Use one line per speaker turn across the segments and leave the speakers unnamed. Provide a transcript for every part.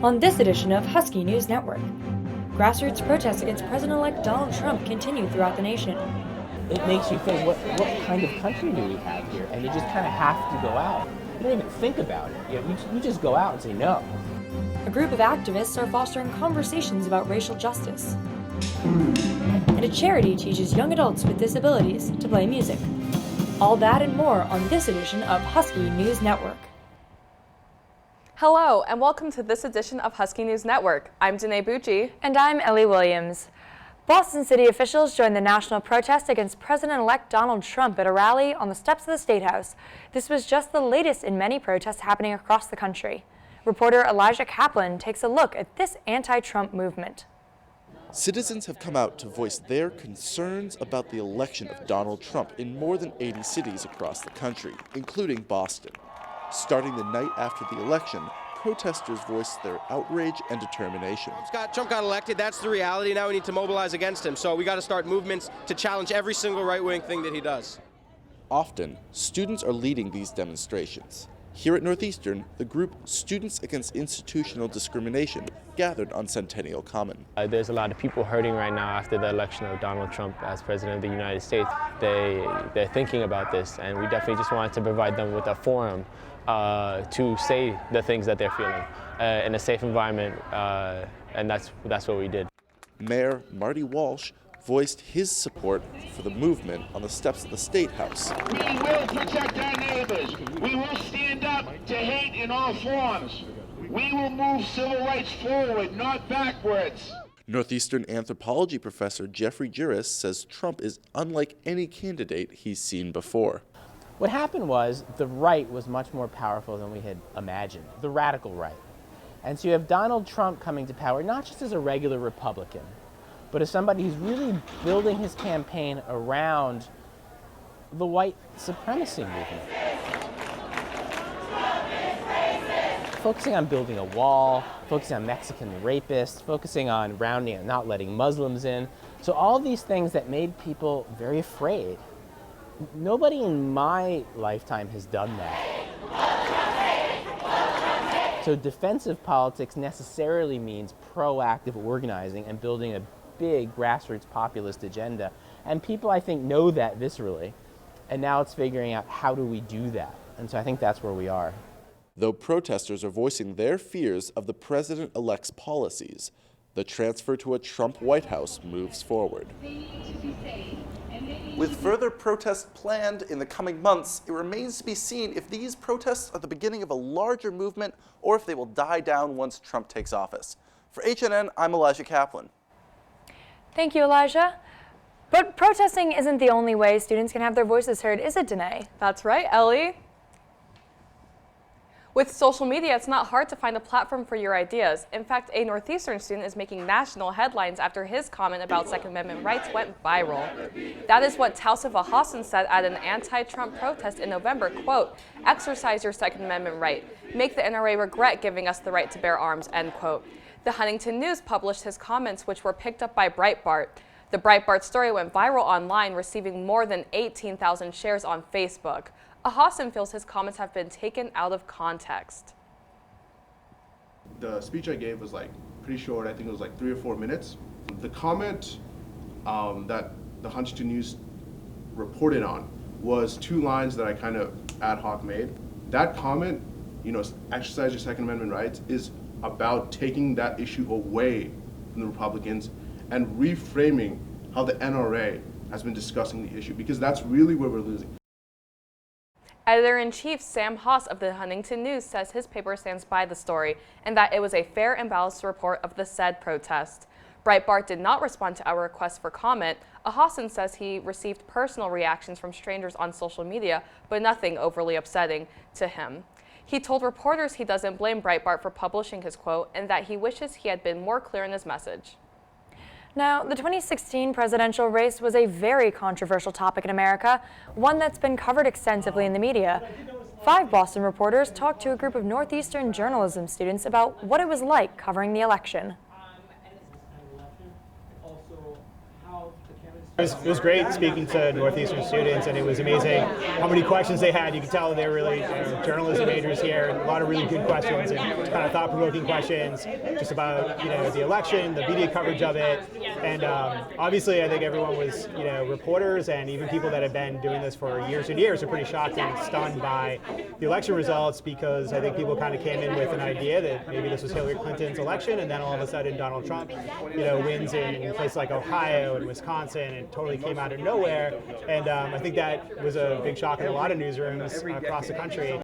On this edition of Husky News Network, grassroots protests against President-elect Donald Trump continue throughout the nation.
It makes you think, what kind of country do we have here? And you just kind of have to go out. You don't even think about it. You just go out and say no.
A group of activists are fostering conversations about racial justice. And a charity teaches young adults with disabilities to play music. All that and more on this edition of Husky News Network.
Hello, and welcome to this edition of Husky News Network. I'm Danae Bucci.
And I'm Ellie Williams. Boston City officials joined the national protest against President-elect Donald Trump at a rally on the steps of the State House. This was just the latest in many protests happening across the country. Reporter Elijah Kaplan takes a look at this anti-Trump movement.
Citizens have come out to voice their concerns about the election of Donald Trump in more than 80 cities across the country, including Boston. Starting the night after the election, protesters voiced their outrage and determination.
Trump got elected. That's the reality. Now we need to mobilize against him. So we got to start movements to challenge every single right-wing thing that he does.
Often, students are leading these demonstrations. Here at Northeastern, the group Students Against Institutional Discrimination gathered on Centennial Common.
There's a lot of people hurting right now after the election of Donald Trump as President of the United States. They're thinking about this, and we definitely just wanted to provide them with a forum to say the things that they're feeling in a safe environment, and that's what we did.
Mayor Marty Walsh voiced his support for the movement on the steps of the State House.
We will protect our neighbors. We will stand up to hate in all forms. We will move civil rights forward, not backwards.
Northeastern anthropology professor Jeffrey Juris says Trump is unlike any candidate he's seen before.
What happened was the right was much more powerful than we had imagined, the radical right. And so you have Donald Trump coming to power, not just as a regular Republican, but as somebody who's really building his campaign around the white supremacy movement. Focusing on building a wall, focusing on Mexican rapists, focusing on rounding and not letting Muslims in. So all these things that made people very afraid. Nobody in my lifetime has done that. So defensive politics necessarily means proactive organizing and building a big grassroots populist agenda. And people, I think, know that viscerally. And now it's figuring out, how do we do that? And so I think that's where we are.
Though protesters are voicing their fears of the president-elect's policies, the transfer to a Trump White House moves forward. With further protests planned in the coming months, it remains to be seen if these protests are the beginning of a larger movement or if they will die down once Trump takes office. For HNN, I'm Elijah Kaplan.
Thank you, Elijah. But protesting isn't the only way students can have their voices heard, is it, Danae?
That's right, Ellie. With social media, it's not hard to find a platform for your ideas. In fact, a Northeastern student is making national headlines after his comment about Second Amendment rights went viral. That is what Tausif Hassan said at an anti-Trump protest in November, quote, "Exercise your Second Amendment right. Make the NRA regret giving us the right to bear arms," end quote. The Huntington News published his comments, which were picked up by Breitbart. The Breitbart story went viral online, receiving more than 18,000 shares on Facebook. Hassan feels his comments have been taken out of context.
The speech I gave was pretty short. I think it was 3 or 4 minutes. The comment that the Huntington News reported on was 2 lines that I kind of ad hoc made. That comment, exercise your Second Amendment rights, is about taking that issue away from the Republicans and reframing how the NRA has been discussing the issue, because that's really where we're losing.
Editor-in-Chief Sam Haas of the Huntington News says his paper stands by the story and that it was a fair and balanced report of the said protest. Breitbart did not respond to our request for comment. Hassan says he received personal reactions from strangers on social media, but nothing overly upsetting to him. He told reporters he doesn't blame Breitbart for publishing his quote and that he wishes he had been more clear in his message.
Now, the 2016 presidential race was a very controversial topic in America, one that's been covered extensively in the media. 5 Boston reporters talked to a group of Northeastern journalism students about what it was like covering the election.
Also, how the candidates It was great speaking to Northeastern students, and it was amazing how many questions they had. You could tell they were really journalism majors here, and a lot of really good questions and kind of thought-provoking questions just about the election, the media coverage of it, and obviously I think everyone was reporters and even people that have been doing this for years and years are pretty shocked and stunned by the election results, because I think people kind of came in with an idea that maybe this was Hillary Clinton's election, and then all of a sudden Donald Trump wins in places like Ohio and Wisconsin, and totally came out of nowhere. And I think that was a big shock in a lot of newsrooms across the country.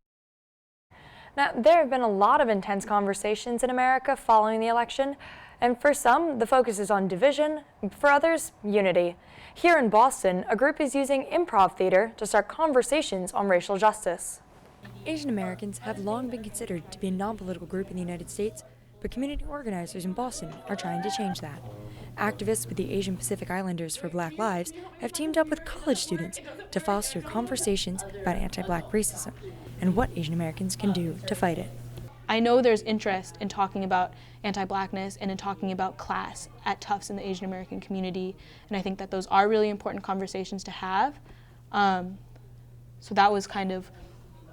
Now, there have been a lot of intense conversations in America following the election, and for some, the focus is on division, for others, unity. Here in Boston, a group is using improv theater to start conversations on racial justice. Asian Americans have long been considered to be a non-political group in the United States, but community organizers in Boston are trying to change that. Activists with the Asian Pacific Islanders for Black Lives have teamed up with college students to foster conversations about anti-Black racism and what Asian Americans can do to fight it.
I know there's interest in talking about anti-Blackness and in talking about class at Tufts in the Asian American community, and I think that those are really important conversations to have. So that was kind of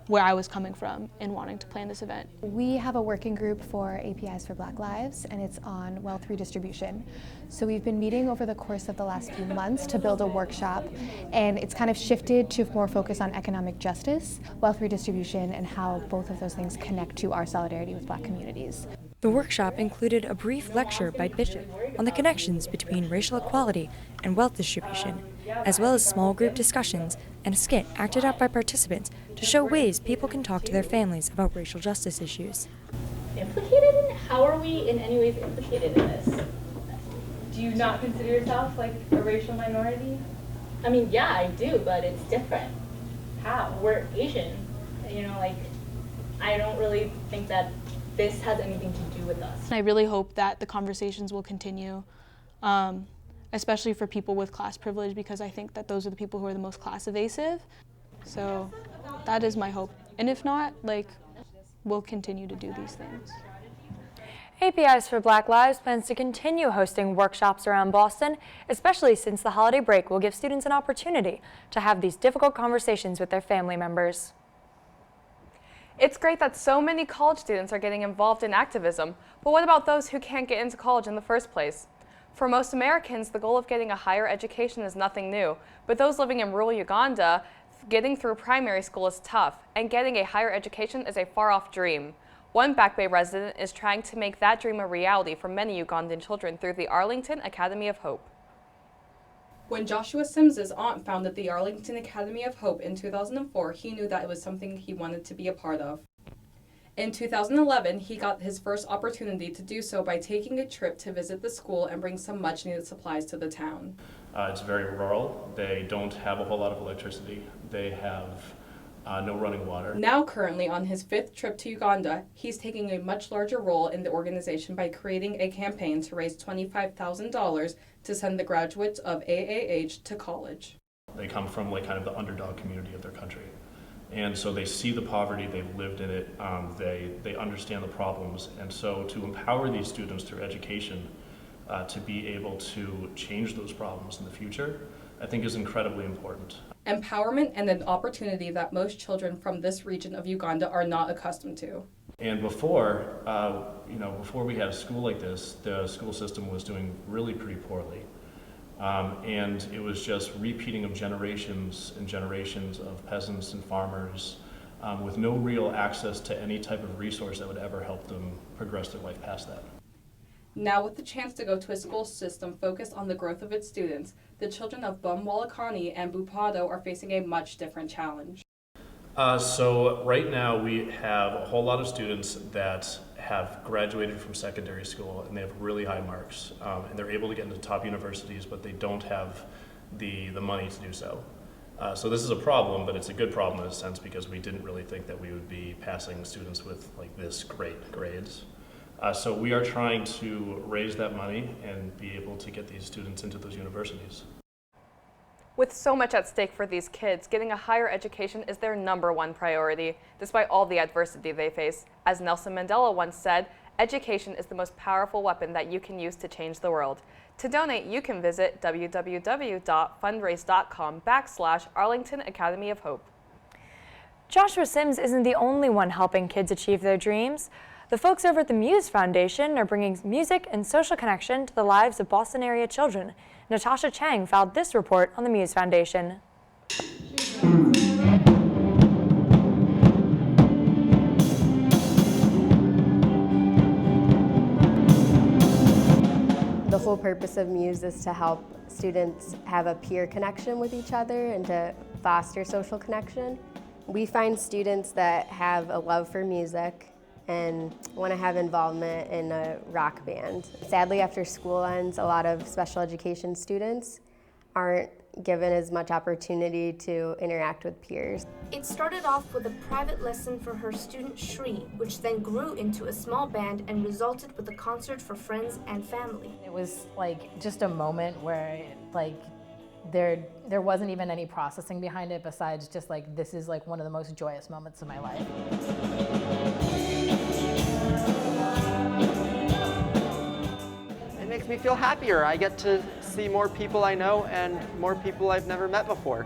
where I was coming from in wanting to plan this event.
We have a working group for APIs for Black Lives, and it's on wealth redistribution. So we've been meeting over the course of the last few months to build a workshop, and it's kind of shifted to more focus on economic justice, wealth redistribution, and how both of those things connect to our solidarity with Black communities.
The workshop included a brief lecture by Bishop on the connections between racial equality and wealth distribution, as well as small group discussions and a skit acted out by participants to show ways people can talk to their families about racial justice issues.
Implicated? How are we in any ways implicated in this? Do you not consider yourself like a racial minority? I mean, yeah, I do, but it's different. How? We're Asian. I don't really think that this has anything to do with us.
I really hope that the conversations will continue, especially for people with class privilege, because I think that those are the people who are the most class evasive. So that is my hope. And if not, we'll continue to do these things.
APIs for Black Lives plans to continue hosting workshops around Boston, especially since the holiday break will give students an opportunity to have these difficult conversations with their family members.
It's great that so many college students are getting involved in activism, but what about those who can't get into college in the first place? For most Americans, the goal of getting a higher education is nothing new, but those living in rural Uganda, getting through primary school is tough, and getting a higher education is a far-off dream. One Back Bay resident is trying to make that dream a reality for many Ugandan children through the Arlington Academy of Hope.
When Joshua Sims's aunt founded the Arlington Academy of Hope in 2004, he knew that it was something he wanted to be a part of. In 2011, he got his first opportunity to do so by taking a trip to visit the school and bring some much-needed supplies to the town.
It's very rural. They don't have a whole lot of electricity. They have no running water.
Now currently on his 5th trip to Uganda, he's taking a much larger role in the organization by creating a campaign to raise $25,000 to send the graduates of AAH to college.
They come from kind of the underdog community of their country. And so they see the poverty, they've lived in it, they understand the problems. And so to empower these students through education to be able to change those problems in the future, I think is incredibly important.
Empowerment and an opportunity that most children from this region of Uganda are not accustomed to.
And before we had a school like this, the school system was doing really pretty poorly. And it was just repeating of generations and generations of peasants and farmers with no real access to any type of resource that would ever help them progress their life past that.
Now with the chance to go to a school system focused on the growth of its students, the children of Bumwalakani and Bupado are facing a much different challenge.
So right now we have a whole lot of students that have graduated from secondary school and they have really high marks and they're able to get into top universities, but they don't have the money to do so. So this is a problem, but it's a good problem in a sense because we didn't really think that we would be passing students with this great grades. So we are trying to raise that money and be able to get these students into those universities.
With so much at stake for these kids, getting a higher education is their #1 priority, despite all the adversity they face. As Nelson Mandela once said, Education is the most powerful weapon that you can use to change the world. To donate, you can visit www.fundraise.com/Arlington Academy of Hope.
Joshua Sims isn't the only one helping kids achieve their dreams. The folks over at the Muse Foundation are bringing music and social connection to the lives of Boston area children. Natasha Chang filed this report on the Muse Foundation.
The whole purpose of Muse is to help students have a peer connection with each other and to foster social connection. We find students that have a love for music and want to have involvement in a rock band. Sadly, after school ends, a lot of special education students aren't given as much opportunity to interact with peers.
It started off with a private lesson for her student Shri, which then grew into a small band and resulted with a concert for friends and family.
It was like just a moment where there wasn't even any processing behind it besides just like, this is like one of the most joyous moments of my life.
It makes me feel happier. I get to see more people I know and more people I've never met before.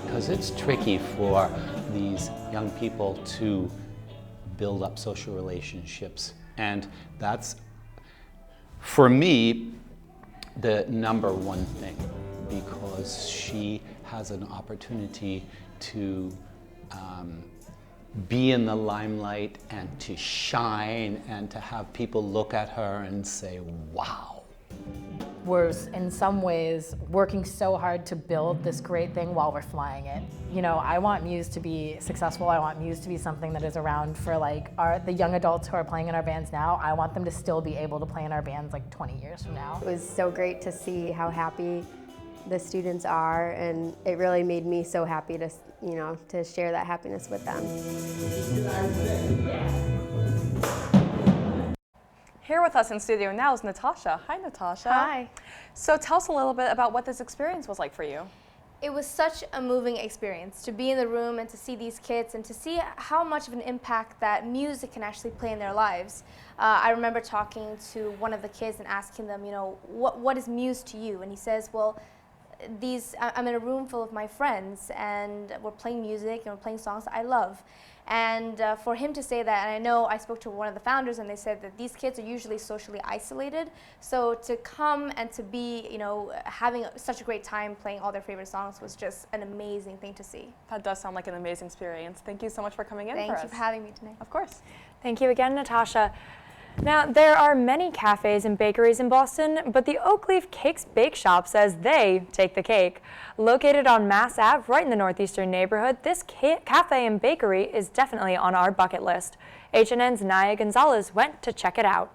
Because it's tricky for these young people to build up social relationships. And that's, for me, the number one thing, because she has an opportunity to be in the limelight and to shine and to have people look at her and say, wow.
We're in some ways working so hard to build this great thing while we're flying it. You know, I want Muse to be successful. I want Muse to be something that is around for like the young adults who are playing in our bands now. I want them to still be able to play in our bands like 20 years from now.
It was so great to see how happy the students are, and it really made me so happy to, you know, to share that happiness with them.
Here with us in studio now is Natasha. Hi, Natasha.
Hi.
So tell us a little bit about what this experience was like for you.
It was such a moving experience to be in the room and to see these kids and to see how much of an impact that music can actually play in their lives. I remember talking to one of the kids and asking them, you know, what is Muse to you? And he says, well, I'm in a room full of my friends and we're playing music and we're playing songs that I love. And for him to say that, and I know I spoke to one of the founders and they said that these kids are usually socially isolated, so to come and to be, you know, having such a great time playing all their favorite songs was just an amazing thing to see.
That does sound like an amazing experience. Thank you so much for coming in
Thank
for us.
you for having me tonight.
Of course.
Thank you again, Natasha. Now, there are many cafes and bakeries in Boston, but the Oakleaf Cakes Bake Shop says they take the cake. Located on Mass Ave, right in the Northeastern neighborhood, this cafe and bakery is definitely on our bucket list. HNN's Naya Gonzalez went to check it out.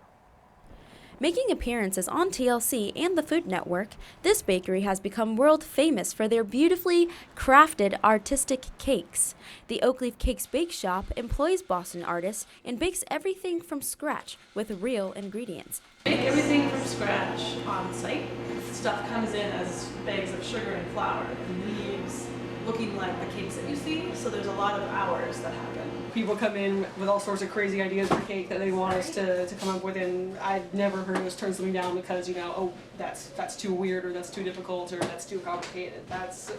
Making appearances on TLC and the Food Network, this bakery has become world famous for their beautifully crafted artistic cakes. The Oakleaf Cakes Bake Shop employs Boston artists and bakes everything from scratch with real ingredients.
Make everything from scratch on site. Stuff comes in as bags of sugar and flour and leaves looking like the cakes that you see, so there's a lot of hours that happen.
People come in with all sorts of crazy ideas for cake that they want us to come up with, and I've never heard us turn something down because, you know, oh, that's too weird, or that's too difficult, or that's too complicated. So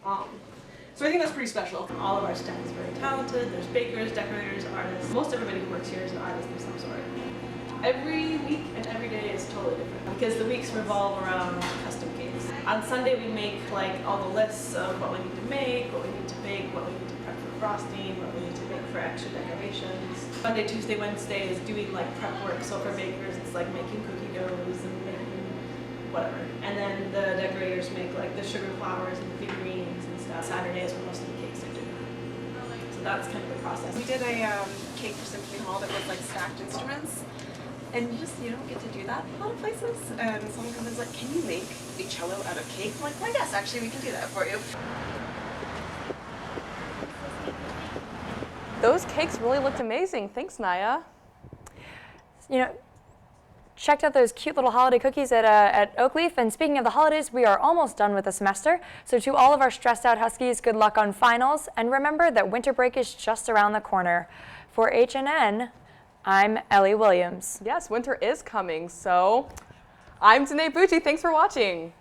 I think that's pretty special.
All of our staff is very talented. There's bakers, decorators, artists. Most everybody who works here is an artist of some sort. Every week and every day is totally different because the weeks revolve around custom cakes. On Sunday we make like all the lists of what we need to make, what we need to bake, what we need to prep for frosting, what we need to make for extra decorations. Monday, Tuesday, Wednesday is doing like prep work. So for bakers it's like making cookie doughs and making whatever. And then the decorators make like the sugar flowers and the figurines and stuff. Saturday is when most of the cakes are due. So that's kind of the process.
We did a cake for Symphony Hall that was like stacked instruments. And you don't get to do that a lot of places. And someone comes in and is like, can you make a cello out of cake? I'm like, well, yes, actually, we can do that for you.
Those cakes really looked amazing. Thanks, Naya.
You know, checked out those cute little holiday cookies at Oakleaf. And speaking of the holidays, we are almost done with the semester. So to all of our stressed out Huskies, good luck on finals. And remember that winter break is just around the corner. For HNN, I'm Ellie Williams.
Yes, winter is coming, so I'm Danae Bucci. Thanks for watching.